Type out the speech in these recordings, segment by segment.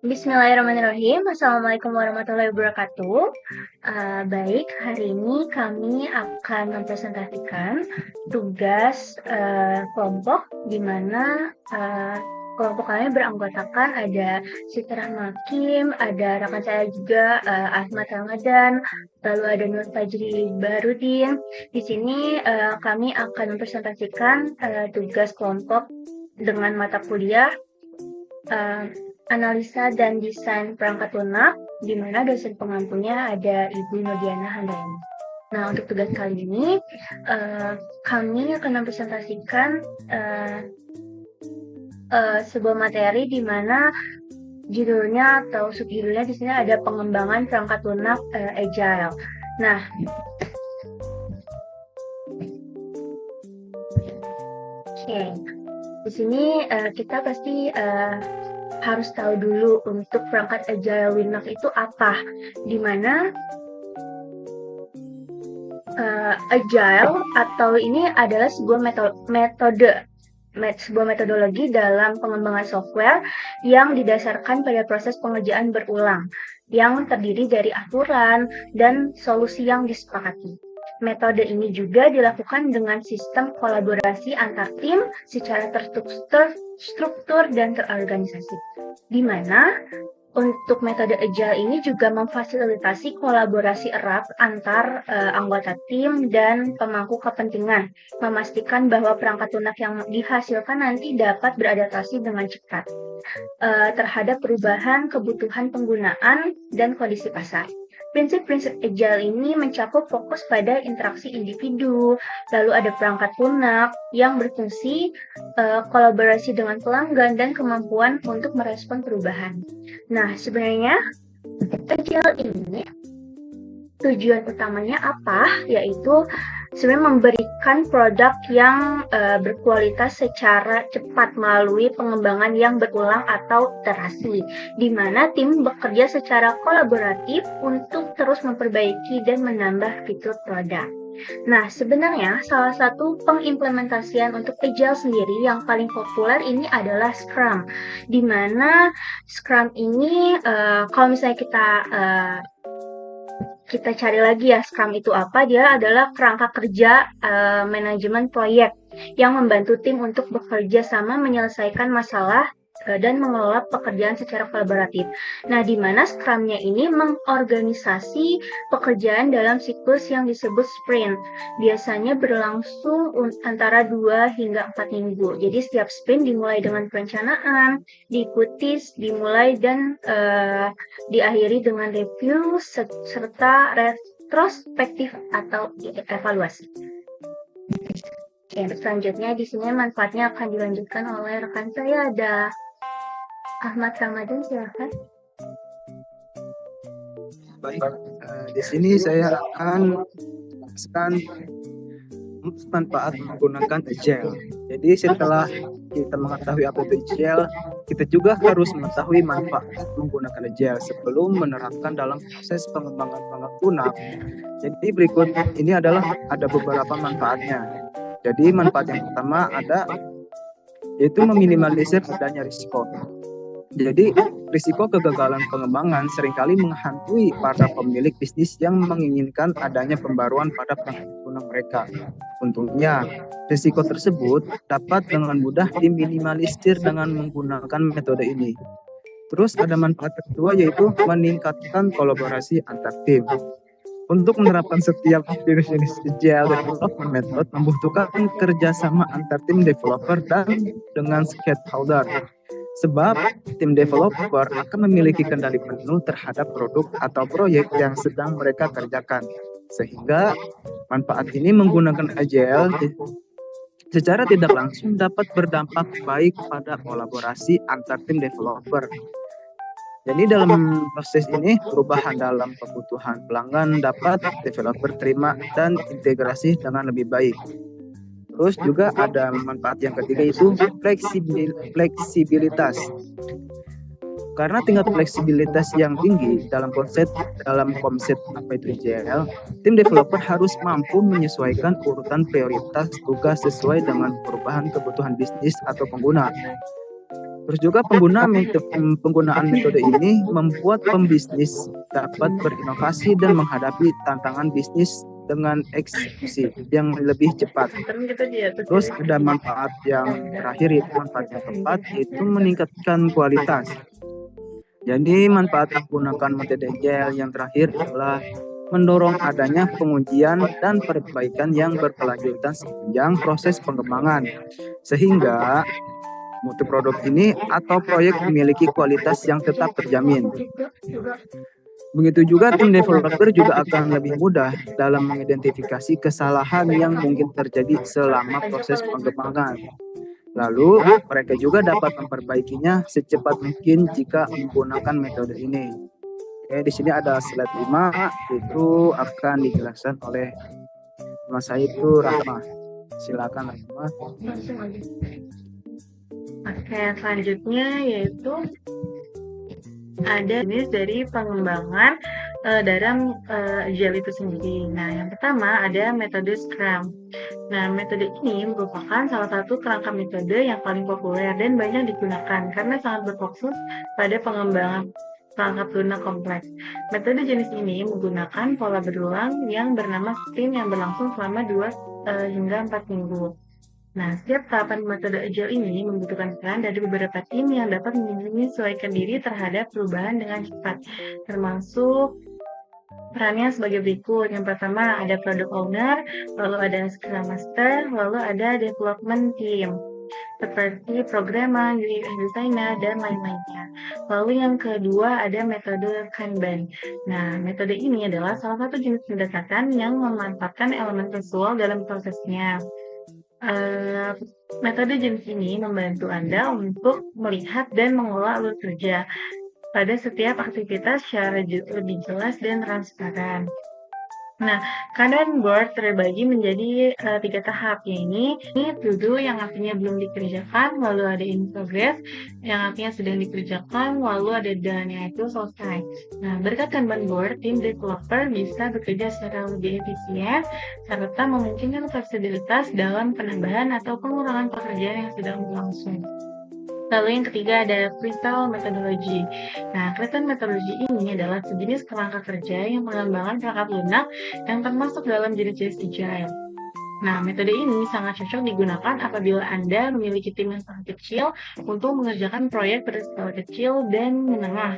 Bismillahirrahmanirrahim. Assalamualaikum warahmatullahi wabarakatuh. Baik, hari ini kami akan mempresentasikan tugas kelompok di mana kelompok kami beranggotakan ada Siti Rahmakim, ada rekan saya juga Ahmad Ramadan, lalu ada Nur Fajri Barudin. Di sini kami akan mempresentasikan tugas kelompok dengan mata kuliah analisa dan desain perangkat lunak, di mana dosen pengampunya ada Ibu Nurdiana Handayani. Nah, untuk tugas kali ini, kami akan mempresentasikan sebuah materi di mana judulnya atau subjudulnya di sini ada pengembangan perangkat lunak agile. Nah, di sini kita pasti harus tahu dulu untuk perangkat agile Linux itu apa, di mana agile atau ini adalah sebuah sebuah metodologi dalam pengembangan software yang didasarkan pada proses pengerjaan berulang yang terdiri dari aturan dan solusi yang disepakati. Metode ini juga dilakukan dengan sistem kolaborasi antar tim secara terstruktur dan terorganisasi, di mana untuk metode agile ini juga memfasilitasi kolaborasi erat antar anggota tim dan pemangku kepentingan, memastikan bahwa perangkat lunak yang dihasilkan nanti dapat beradaptasi dengan cepat terhadap perubahan kebutuhan penggunaan dan kondisi pasar. Prinsip-prinsip agile ini mencakup fokus pada interaksi individu, lalu ada perangkat lunak yang berfungsi kolaborasi dengan pelanggan dan kemampuan untuk merespon perubahan. Nah, sebenarnya agile ini tujuan utamanya apa? Yaitu sebenarnya memberikan produk yang berkualitas secara cepat melalui pengembangan yang berulang atau iterasi, di mana tim bekerja secara kolaboratif untuk terus memperbaiki dan menambah fitur produk. Nah, sebenarnya salah satu pengimplementasian untuk Agile sendiri yang paling populer ini adalah Scrum, di mana Scrum ini kalau misalnya kita cari lagi ya Scrum itu apa, dia adalah kerangka kerja manajemen proyek yang membantu tim untuk bekerja sama menyelesaikan masalah dan mengelola pekerjaan secara kolaboratif. Nah, di mana Scrum-nya ini mengorganisasi pekerjaan dalam siklus yang disebut sprint. Biasanya berlangsung antara 2 hingga 4 minggu. Jadi setiap sprint dimulai dengan perencanaan, dimulai dan diakhiri dengan review serta retrospektif atau evaluasi. Oke, selanjutnya di sini manfaatnya akan dilanjutkan oleh rekan saya, ada Ahmad Ramadan, silakan. Baik, di sini saya akan jelaskan manfaat menggunakan Agile. Jadi setelah kita mengetahui apa itu Agile, kita juga harus mengetahui manfaat menggunakan Agile sebelum menerapkan dalam proses pengembangan perangkat lunak. Jadi berikut ini ada beberapa manfaatnya. Jadi manfaat yang pertama yaitu meminimalisir adanya risiko. Jadi risiko kegagalan pengembangan seringkali menghantui para pemilik bisnis yang menginginkan adanya pembaruan pada perangkat lunak mereka. Untungnya, risiko tersebut dapat dengan mudah diminimalisir dengan menggunakan metode ini. Terus ada manfaat kedua yaitu meningkatkan kolaborasi antar tim. Untuk menerapkan setiap jenis Agile Development Method membutuhkan kerjasama antar tim developer dan dengan stakeholder. Sebab tim developer akan memiliki kendali penuh terhadap produk atau proyek yang sedang mereka kerjakan. Sehingga manfaat ini menggunakan Agile secara tidak langsung dapat berdampak baik pada kolaborasi antar tim developer. Jadi dalam proses ini, perubahan dalam kebutuhan pelanggan dapat developer terima dan integrasi dengan lebih baik. Terus juga ada manfaat yang ketiga yaitu fleksibilitas. Karena tingkat fleksibilitas yang tinggi dalam konsep apa itu Agile, tim developer harus mampu menyesuaikan urutan prioritas tugas sesuai dengan perubahan kebutuhan bisnis atau pengguna. Terus juga penggunaan metode ini membuat pembisnis dapat berinovasi dan menghadapi tantangan bisnis dengan eksekusi yang lebih cepat. Terus ada manfaat yang terakhir, yaitu manfaat yang keempat, yaitu meningkatkan kualitas. Jadi manfaat menggunakan metode agile yang terakhir adalah mendorong adanya pengujian dan perbaikan yang berkelanjutan sepanjang proses pengembangan, sehingga mutu produk ini atau proyek memiliki kualitas yang tetap terjamin. Begitu juga tim developer juga akan lebih mudah dalam mengidentifikasi kesalahan yang mungkin terjadi selama proses pengembangan. Lalu mereka juga dapat memperbaikinya secepat mungkin jika menggunakan metode ini. Oke, di sini ada slide 5, itu akan dijelaskan oleh Mas saya itu Rahma. Silakan Rahma. Oke, selanjutnya yaitu ada jenis dari pengembangan dalam agile itu sendiri. Nah, yang pertama ada metode Scrum. Nah, metode ini merupakan salah satu kerangka metode yang paling populer dan banyak digunakan karena sangat berfokus pada pengembangan perangkat lunak kompleks. Metode jenis ini menggunakan pola berulang yang bernama sprint yang berlangsung selama 2 hingga 4 minggu. Nah, setiap tahapan metode agile ini membutuhkan peran dari beberapa tim yang dapat menyesuaikan diri terhadap perubahan dengan cepat, termasuk perannya sebagai berikut. Yang pertama ada product owner, lalu ada scrum master, lalu ada development team, seperti programmer, UX designer, dan lain-lainnya. Lalu yang kedua ada metode Kanban. Nah, metode ini adalah salah satu jenis pendekatan yang memanfaatkan elemen visual dalam prosesnya. Metode jenis ini membantu Anda untuk melihat dan mengelola alur kerja pada setiap aktivitas secara lebih jelas dan transparan. Nah, Kanban board terbagi menjadi 3 tahap, yaitu to do yang artinya belum dikerjakan, lalu ada in progress yang artinya sedang dikerjakan, lalu ada done yaitu selesai. Nah, berkat Kanban board, tim developer bisa bekerja secara lebih efisien serta memungkinkan fleksibilitas dalam penambahan atau pengurangan pekerjaan yang sedang berlangsung. Lalu yang ketiga ada Crystal Methodology. Nah, Crystal Methodology ini adalah sejenis kerangka kerja yang mengembangkan perangkat lunak yang termasuk dalam jenis-jenis agile. Nah, metode ini sangat cocok digunakan apabila Anda memiliki tim yang sangat kecil untuk mengerjakan proyek berskala kecil dan menengah.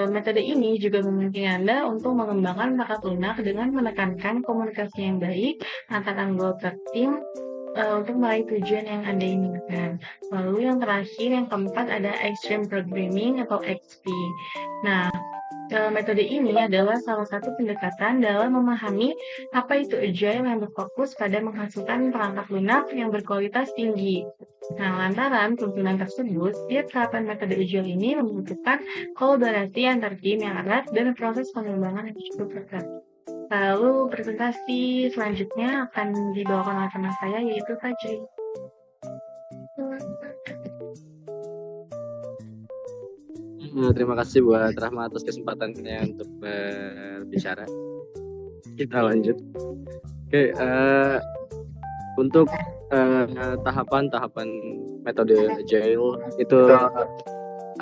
Metode ini juga memungkinkan Anda untuk mengembangkan perangkat lunak dengan menekankan komunikasi yang baik antara anggota tim untuk meraih tujuan yang Anda inginkan. Lalu yang terakhir, yang keempat ada Extreme Programming atau XP. Nah, metode ini adalah salah satu pendekatan dalam memahami apa itu agile yang berfokus pada menghasilkan perangkat lunak yang berkualitas tinggi. Nah, lantaran tuntunan tersebut, setiap tahapan metode agile ini membutuhkan kolaborasi antar tim yang erat dan proses pengembangan yang cukup ketat. Lalu presentasi selanjutnya akan dibawakan oleh teman saya, yaitu Fajri. Terima kasih buat Rahma atas kesempatannya untuk berbicara. Kita lanjut. Oke, untuk tahapan-tahapan metode agile itu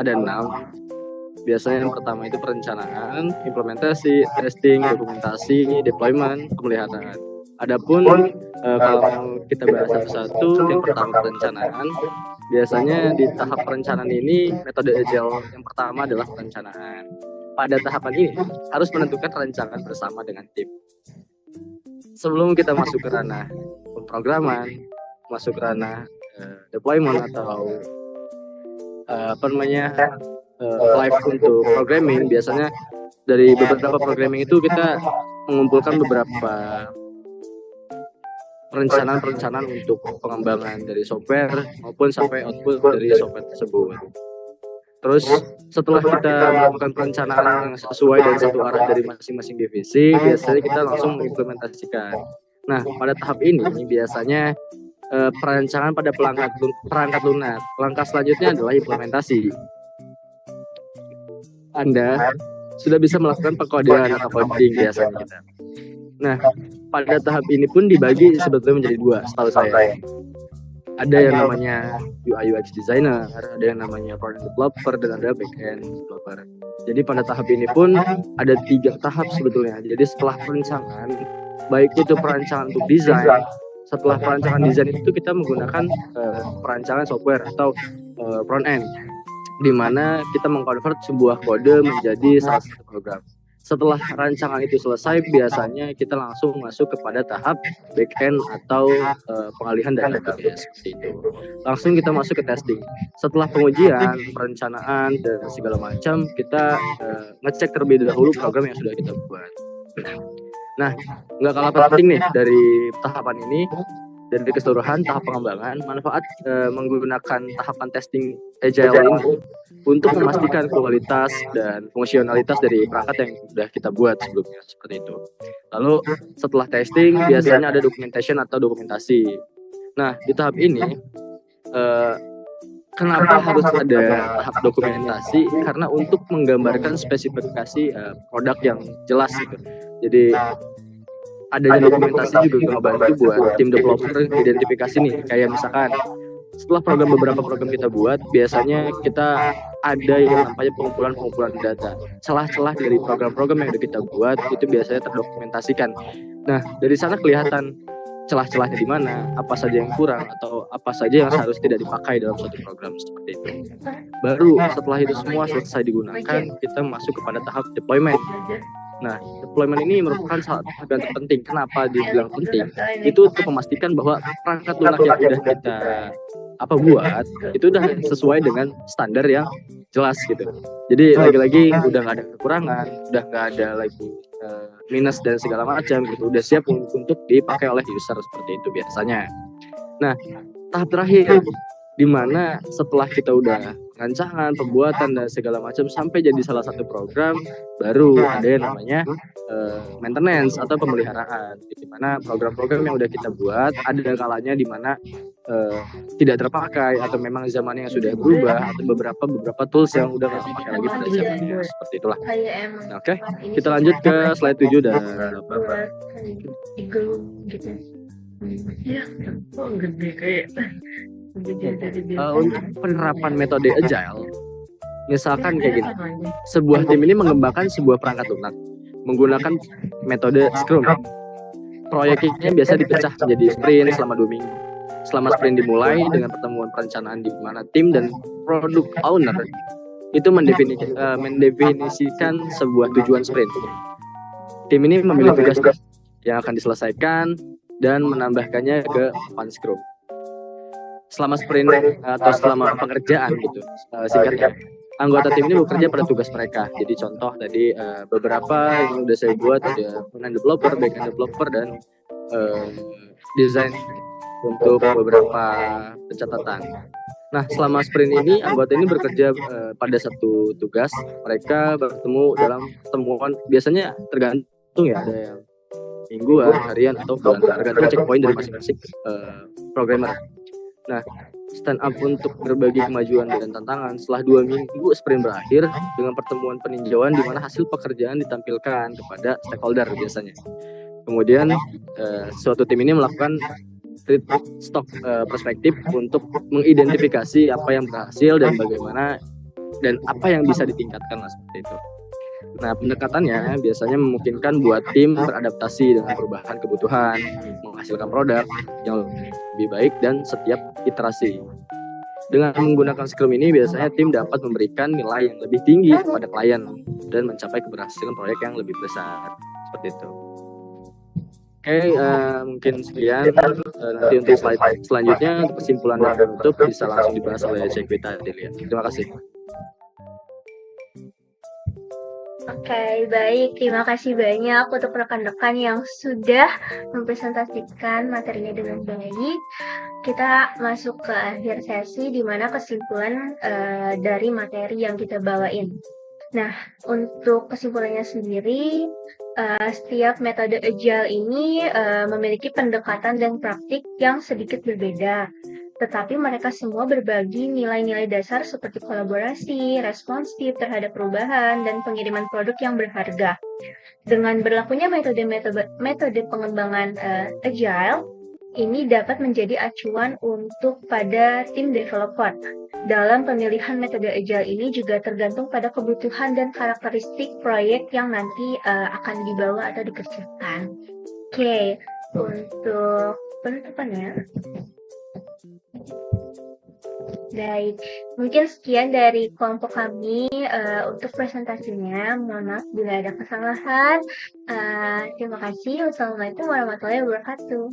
ada 6. Biasanya yang pertama itu perencanaan, implementasi, testing, dokumentasi, deployment, pemeliharaan. Adapun kalau kita bahas satu-satu, yang pertama perencanaan. Biasanya di tahap perencanaan ini metode agile yang pertama adalah perencanaan. Pada tahapan ini harus menentukan rencana bersama dengan tim. Sebelum kita masuk ke ranah pemrograman, masuk ke ranah deployment atau live untuk programming, biasanya dari beberapa programming itu kita mengumpulkan beberapa perencanaan untuk pengembangan dari software maupun sampai output dari software tersebut. Terus setelah kita melakukan perencanaan yang sesuai dan satu arah dari masing-masing divisi, biasanya kita langsung mengimplementasikan. Nah, pada tahap ini biasanya perencanaan pada perangkat lunak. Langkah selanjutnya adalah implementasi. Anda sudah bisa melakukan pengkodean atau coding biasanya kita. Nah, pada tahap ini pun dibagi sebetulnya menjadi 2, setahu saya. ada yang namanya UI UX designer, ada yang namanya product developer, dan ada backend developer. Jadi pada tahap ini pun ada 3 tahap sebetulnya. Jadi setelah perencanaan, baik itu perancangan untuk desain, setelah perancangan desain itu kita menggunakan perancangan software atau front end, di mana kita mengkonvert sebuah kode menjadi salah satu program. Setelah rancangan itu selesai, biasanya kita langsung masuk kepada tahap back-end atau pengalihan database seperti itu. Langsung kita masuk ke testing. Setelah pengujian, perencanaan, dan segala macam, kita ngecek terlebih dahulu program yang sudah kita buat. Nah, nggak kalah penting nih dari tahapan ini, dari keseluruhan tahap pengembangan, manfaat menggunakan tahapan testing agile ini untuk memastikan kualitas dan fungsionalitas dari perangkat yang sudah kita buat sebelumnya, seperti itu. Lalu setelah testing biasanya ada documentation atau dokumentasi. Nah, di tahap ini kenapa harus ada tahap dokumentasi? Karena untuk menggambarkan spesifikasi produk yang jelas gitu. Jadi adanya dokumentasi juga ngebantu buat tim developer identifikasi nih, kayak misalkan setelah beberapa program kita buat, biasanya kita ada yang namanya pengumpulan data. Celah-celah dari program-program yang udah kita buat itu biasanya terdokumentasikan. Nah, dari sana kelihatan celah-celahnya di mana, apa saja yang kurang atau apa saja yang harus tidak dipakai dalam suatu program seperti itu. Baru setelah itu semua selesai digunakan, kita masuk kepada tahap deployment. Nah, deployment ini merupakan salah satu yang terpenting. Kenapa dibilang penting? Itu untuk memastikan bahwa perangkat lunak yang udah kita buat itu udah sesuai dengan standar yang jelas gitu. Jadi lagi-lagi udah nggak ada kekurangan, udah nggak ada lagi minus dan segala macam gitu. Udah siap untuk dipakai oleh user seperti itu biasanya. Nah, tahap terakhir di mana setelah kita udah rancangan, pembuatan dan segala macam sampai jadi salah satu program, baru ada yang namanya maintenance atau pemeliharaan, di mana program-program yang udah kita buat ada kalanya di mana tidak terpakai atau memang zamannya yang sudah berubah atau beberapa tools yang udah nggak terpakai lagi pada zamannya, seperti itulah. Oke, kita lanjut ke slide 7 dan 8. Ya, kok gede kayak Untuk penerapan metode agile, misalkan kayak gini, sebuah tim ini mengembangkan sebuah perangkat lunak menggunakan metode Scrum. Proyeknya biasa dipecah menjadi sprint selama 2 minggu. Selama sprint dimulai dengan pertemuan perencanaan di mana tim dan product owner itu mendefinisikan sebuah tujuan sprint. Tim ini memilih tugas yang akan diselesaikan dan menambahkannya ke papan Scrum. Selama sprint atau selama pengerjaan gitu, singkatnya, anggota tim ini bekerja pada tugas mereka. Jadi contoh tadi beberapa yang udah saya buat, ada front-end developer, back-end developer, dan desain untuk beberapa pencatatan. Nah, selama sprint ini anggota ini bekerja pada satu tugas. Mereka bertemu dalam pertemuan, biasanya tergantung ya, ada yang mingguan, harian, atau bulan, tergantung checkpoint dari masing-masing programmer. Nah, stand up untuk berbagi kemajuan dan tantangan. Setelah 2 minggu sprint berakhir dengan pertemuan peninjauan di mana hasil pekerjaan ditampilkan kepada stakeholder biasanya. Kemudian suatu tim ini melakukan stock perspektif untuk mengidentifikasi apa yang berhasil dan bagaimana dan apa yang bisa ditingkatkan lah, seperti itu. Nah, pendekatannya biasanya memungkinkan buat tim beradaptasi dengan perubahan kebutuhan, menghasilkan produk yang lebih baik dan setiap iterasi. Dengan menggunakan Scrum ini biasanya tim dapat memberikan nilai yang lebih tinggi kepada klien dan mencapai keberhasilan proyek yang lebih besar, seperti itu. Oke, mungkin sekian. Nanti untuk slide selanjutnya untuk kesimpulan dan penutup bisa langsung dibahas oleh Cekwita Delia. Terima kasih. Oke, baik. Terima kasih banyak untuk rekan-rekan yang sudah mempresentasikan materinya dengan baik. Kita masuk ke akhir sesi di mana kesimpulan dari materi yang kita bawain. Nah, untuk kesimpulannya sendiri, setiap metode agile ini memiliki pendekatan dan praktik yang sedikit berbeda. Tetapi mereka semua berbagi nilai-nilai dasar seperti kolaborasi, responsif terhadap perubahan, dan pengiriman produk yang berharga. Dengan berlakunya metode pengembangan agile, Ini dapat menjadi acuan untuk pada tim developer. Dalam pemilihan metode agile ini juga tergantung pada kebutuhan dan karakteristik proyek yang nanti akan dibawa atau dikerjakan. Oke, untuk penutupannya. Baik, mungkin sekian dari kelompok kami untuk presentasinya. Mohon maaf bila ada kesalahan. Terima kasih. Wassalamualaikum warahmatullahi wabarakatuh.